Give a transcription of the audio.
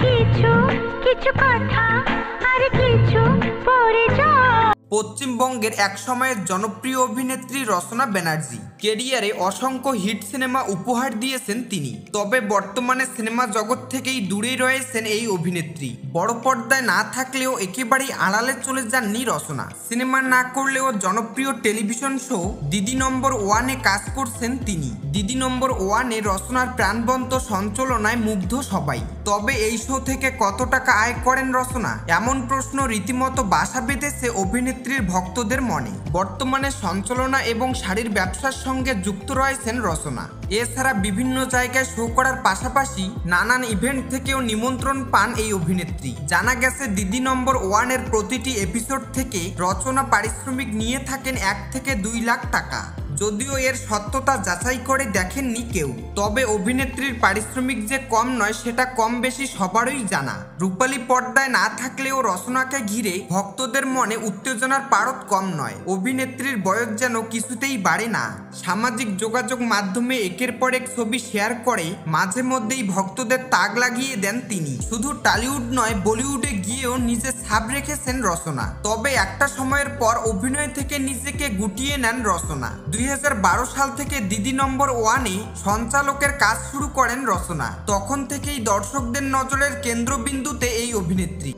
কিছু কিছু কথা আর কিছু পরে যায়। পশ্চিমবঙ্গের এক সময়ের জনপ্রিয় অভিনেত্রী রচনা ব্যানার্জি ক্যারিয়ারে অসংখ্য হিট সিনেমা উপহার দিয়েছেন তিনি। তবে বর্তমানে সিনেমা জগৎ থেকেই দূরে রয়েছেন এই অভিনেত্রী। বড় পর্দায় না থাকলেও একেবারেই আড়ালে চলে যাননি রচনা। সিনেমা না করলেও জনপ্রিয় টেলিভিশন শো দিদি নম্বর ওয়ানে কাজ করছেন তিনি। দিদি নম্বর ওয়ানে রচনার প্রাণবন্ত সঞ্চালনায় মুগ্ধ সবাই। তবে এই শো থেকে কত টাকা আয় করেন রচনা, এমন প্রশ্ন রীতিমতো বাসা বেঁধেছে অভিনেত্রীর ভক্তদের মনে। বর্তমানে সঞ্চালনা এবং শাড়ির ব্যবসার সঙ্গে যুক্ত রয়েছেন রচনা। এছাড়া বিভিন্ন জায়গায় শো করার পাশাপাশি নানান ইভেন্ট থেকেও নিমন্ত্রণ পান এই অভিনেত্রী। জানা গেছে দিদি নম্বর ওয়ানের প্রতিটি এপিসোড থেকে রচনা পারিশ্রমিক নিয়ে থাকেন 1 থেকে 2 লাখ টাকা। যদিও এর সত্যতা যাচাই করে দেখেননি কেউ। তবে অভিনেত্রীর পারিশ্রমিক যে কম নয় সেটা কম বেশি সবারই জানা। রূপালী পর্দায় না থাকলেও রচনাকে ঘিরে ভক্তদের মনে উত্তেজনার পারদ কম নয়। অভিনেত্রীর বয়স যেন কিছুতেই বাড়ে না। সামাজিক যোগাযোগ মাধ্যমে একের পর এক ছবি শেয়ার করে মাঝে মধ্যেই ভক্তদের তাক লাগিয়ে দেন তিনি। শুধু টলিউড নয়, বলিউডে গিয়েও নিজে ছাপ রেখেছেন রচনা। তবে একটা সময়ের পর অভিনয় থেকে নিজেকে গুটিয়ে নেন রচনা। 2012 সাল থেকে দিদি নম্বর ওয়ানে সঞ্চালকের কাজ শুরু করেন রচনা। তখন থেকেই দর্শকদের নজরের কেন্দ্রবিন্দুতে এই অভিনেত্রী।